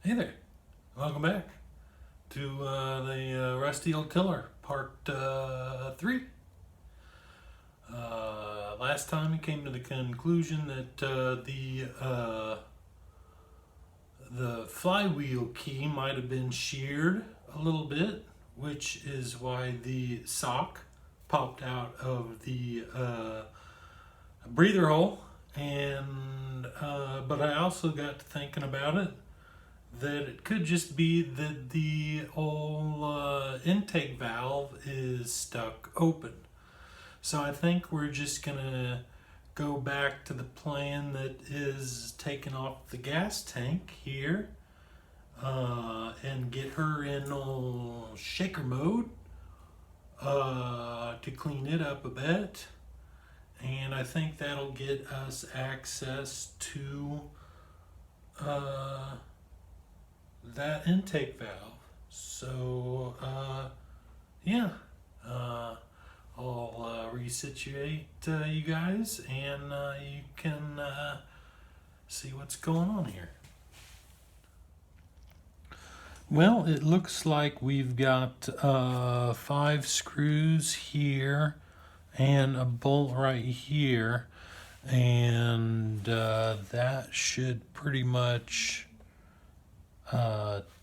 Hey there, welcome back to the Rusty Old Tiller, part 3. Last time we came to the conclusion that the flywheel key might have been sheared a little bit, which is why the sock popped out of the breather hole. And but I also got to thinking about it, that it could just be that the old intake valve is stuck open. So I think we're just gonna go back to the plan that is taking off the gas tank here and get her in old shaker mode to clean it up a bit. And I think that'll get us access to that intake valve. So yeah, I'll resituate you guys, and you can see what's going on here. Well, it looks like we've got 5 screws here and a bolt right here, and that should pretty much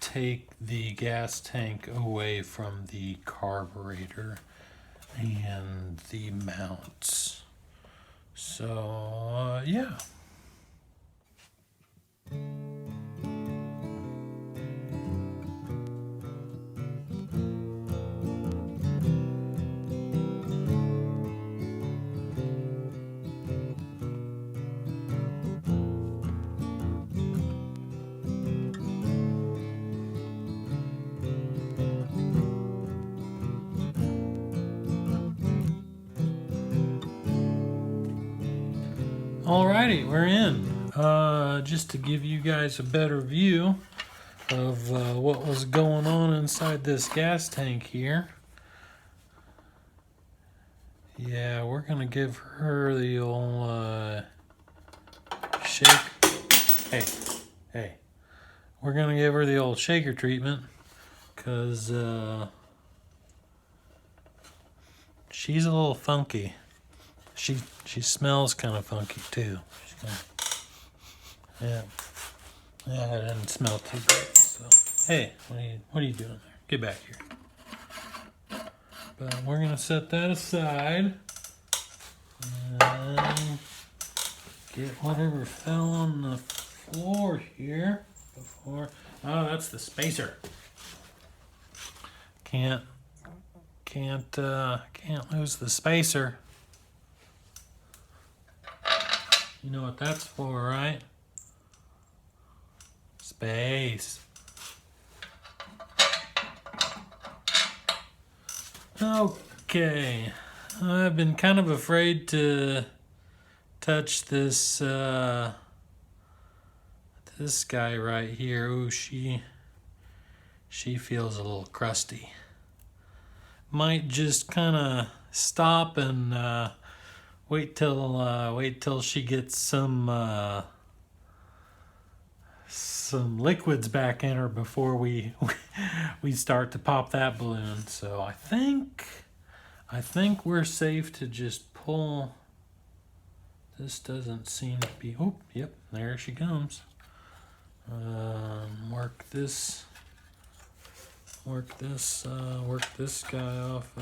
take the gas tank away from the carburetor and the mounts. So yeah. Alrighty, we're in. Just to give you guys a better view of what was going on inside this gas tank here. Yeah, we're gonna give her the old shake. Hey. We're gonna give her the old shaker treatment, because she's a little funky. She smells kind of funky too. Yeah, it didn't smell too good. So hey, what are you doing there? Get back here. But we're gonna set that aside and get whatever fell on the floor here before. Oh, that's the spacer. Can't lose the spacer. You know what that's for, right? Space. Okay. I've been kind of afraid to touch this this guy right here. Ooh, she feels a little crusty. Might just kind of stop and wait till she gets some liquids back in her before we start to pop that balloon. So I think we're safe to just pull. This doesn't seem to be. Oh, yep, there she comes. Work this guy off.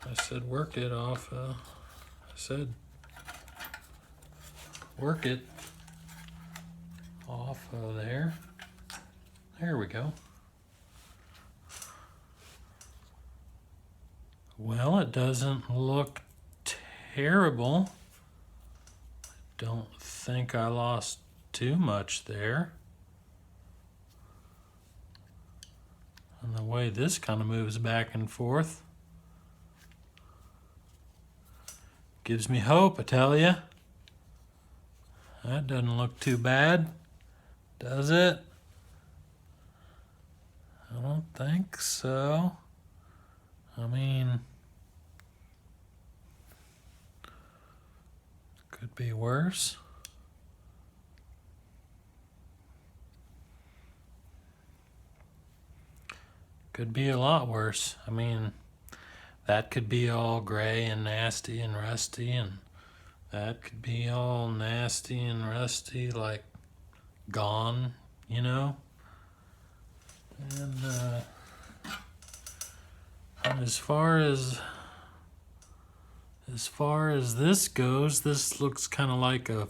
I said work it off. I said work it off of there. There we go. Well, it doesn't look terrible. I don't think I lost too much there. And the way this kind of moves back and forth gives me hope, I tell you. That doesn't look too bad, does it? I don't think so. I mean, could be worse. Could be a lot worse. I mean, that could be all gray and nasty and rusty, and that could be all nasty and rusty, like gone, you know? And as far as this goes, this looks kind of like a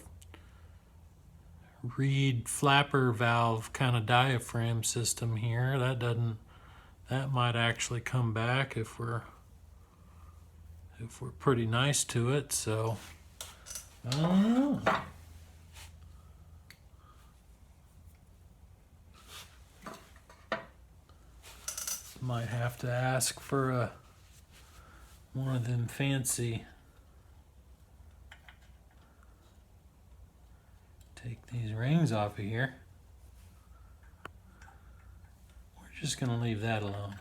reed flapper valve kind of diaphragm system here. That might actually come back if we're pretty nice to it. So I don't know. Might have to ask for one of them fancy. Take these rings off of here. We're just going to leave that alone.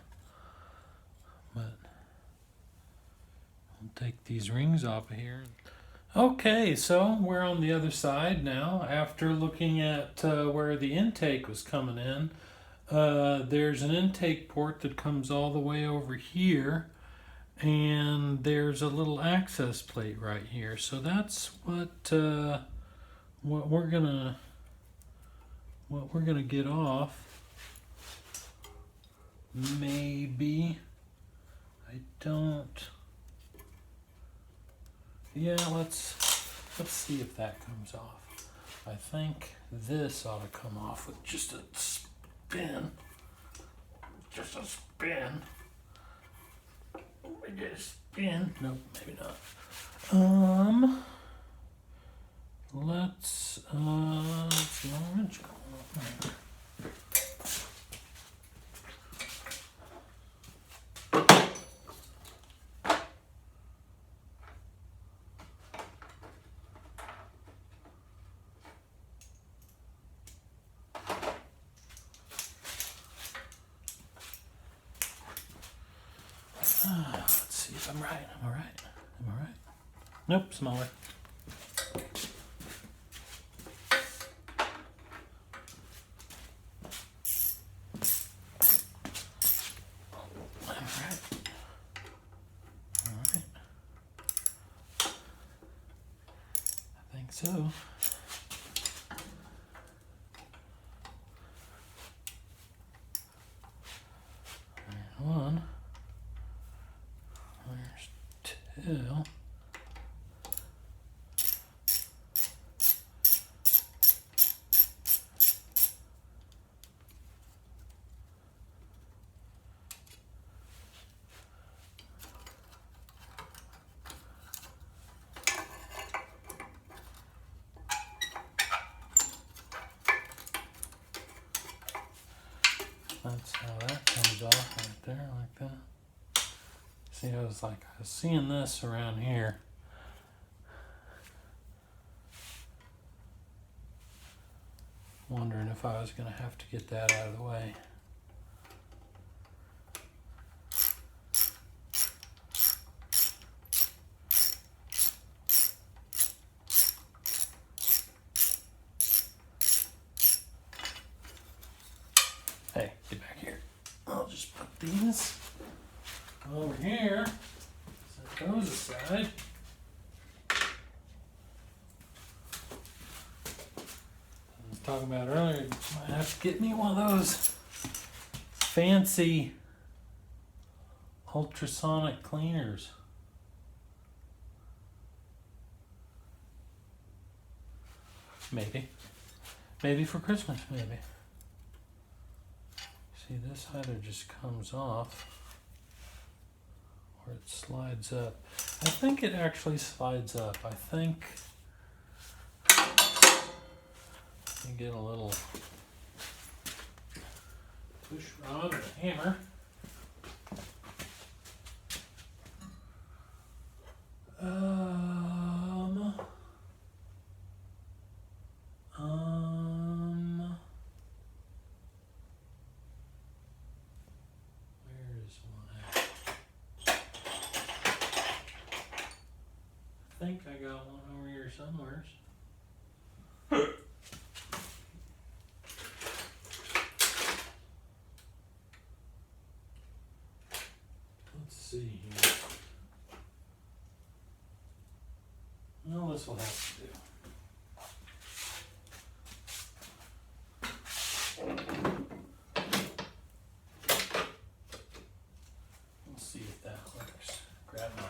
But we'll take these rings off of here. Okay, so we're on the other side now. After looking at where the intake was coming in, there's an intake port that comes all the way over here, and there's a little access plate right here. So that's what we're gonna get off. Maybe I don't. Yeah, let's see if that comes off. I think this ought to come off with just a spin. Just a spin. We get a spin. Nope, maybe not. Let's see wrench going on there. Let's see if I'm right. Am I right? Nope, smaller. So, there's one, there's two, that's how that comes off right there, like that. See, I was seeing this around here. Wondering if I was going to have to get that out of the way. Hey, get back here. I'll just put these over here. Set those aside. I was talking about earlier, I might have to get me one of those fancy ultrasonic cleaners. Maybe for Christmas, maybe. See, this either just comes off or it slides up. I think it actually slides up. I think you get a little push rod or a hammer. I think I got one over here somewhere. this will have to do. Let's see if that works. Grab my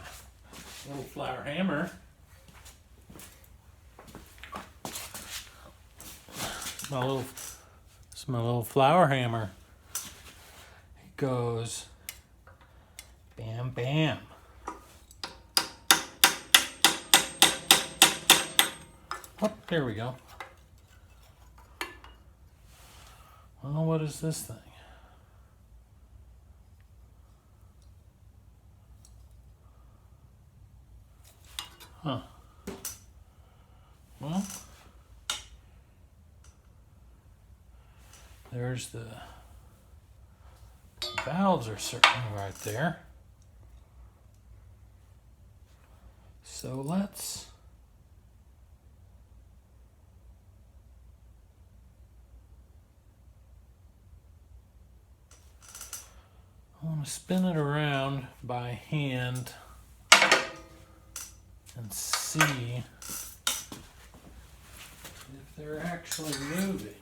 little flower hammer. It's my little flower hammer. It goes bam, bam. Oh, there we go. Well, what is this thing? Huh. Well, there's the valves are certainly right there. So let's I want to spin it around by hand and see if they're actually moving.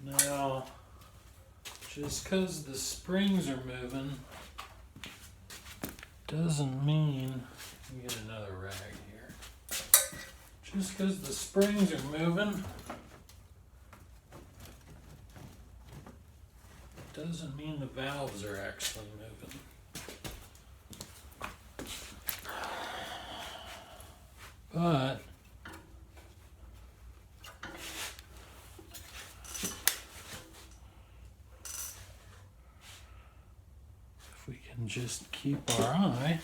Now, just because the springs are moving doesn't mean, let me get another rag here. Just because the springs are moving doesn't mean the valves are actually moving. But if we can just keep our eye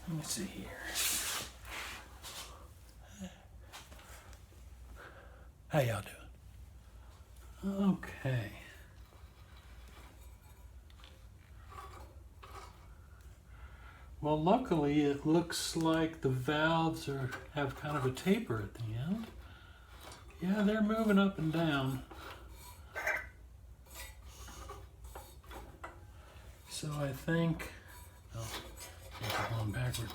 let me see here. How y'all doing? Okay. Well, luckily it looks like the valves have kind of a taper at the end. Yeah, they're moving up and down. So I think, oh, I'm going backward.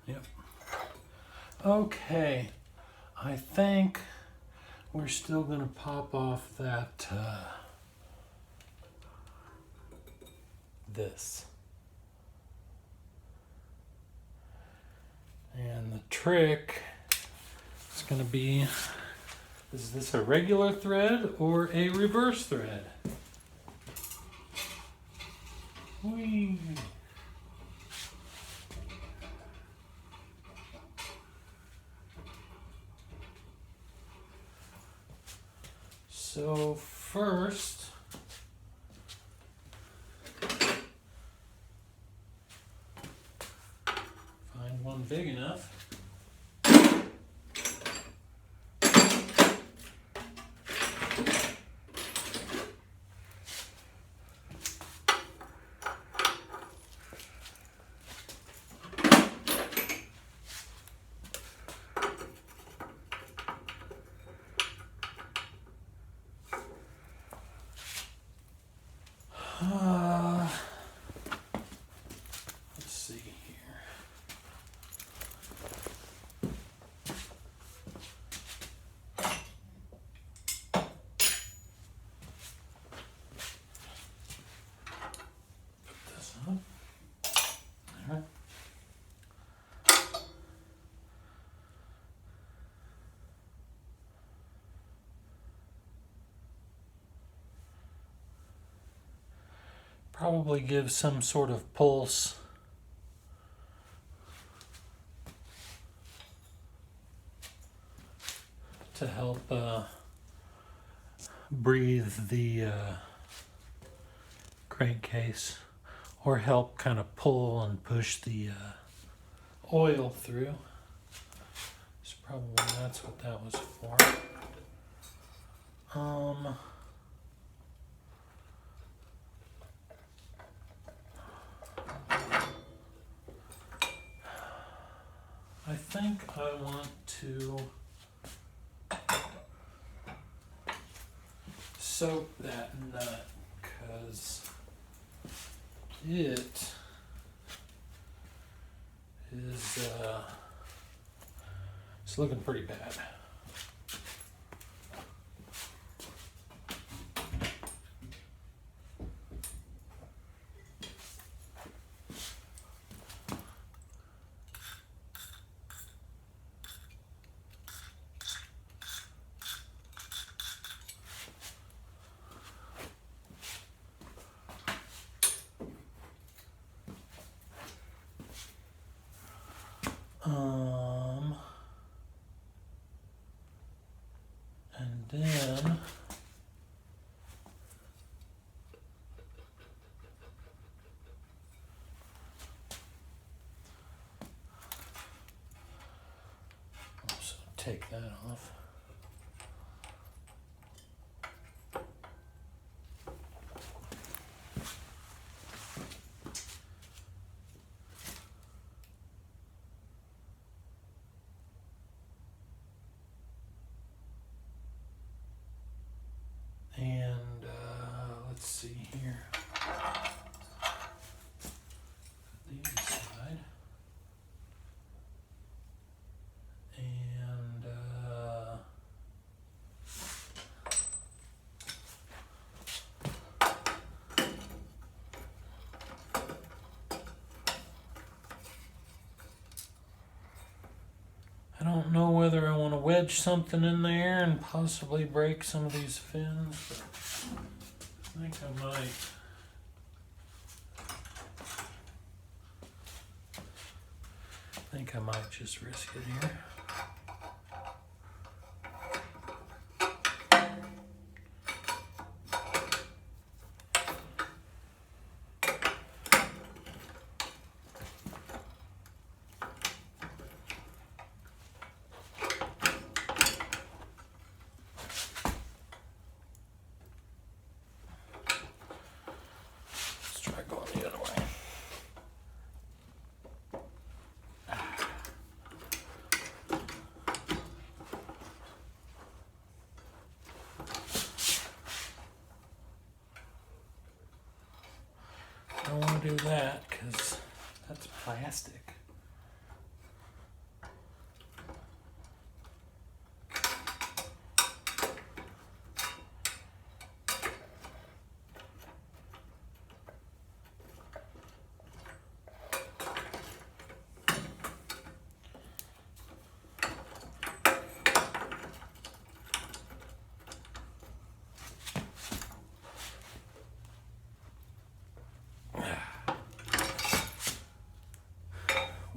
Yep. Okay, I think we're still going to pop off that this. And the trick is going to be, is this a regular thread or a reverse thread? Whee! So first, find one big enough. Let's see here. Put this on. There. Probably give some sort of pulse. To help breathe the crankcase, or help kind of pull and push the oil through. So probably that's what that was for. I think I want to soak that nut because it is it's looking pretty bad. And then also take that off. And let's see here. The inside. And I don't know whether I want to wedge something in there and possibly break some of these fins, but I think I might. I think I might just risk it here. Let's try going the other way. I don't want to do that because that's plastic.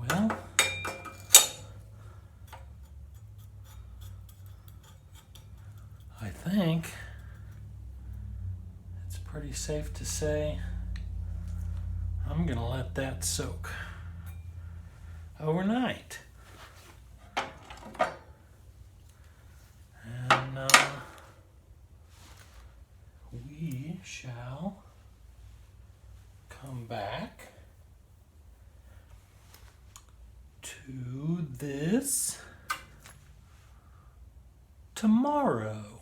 Well, I think it's pretty safe to say I'm gonna let that soak overnight. And we shall come back to this tomorrow,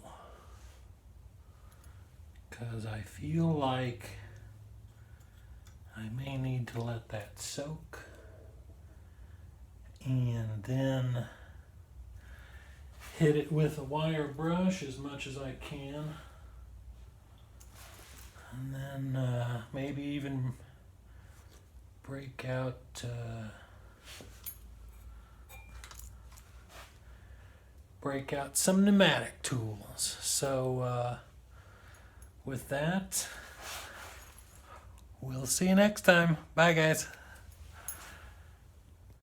because I feel like I may need to let that soak and then hit it with a wire brush as much as I can, and then maybe even break out some pneumatic tools. So with that, we'll see you next time. Bye, guys.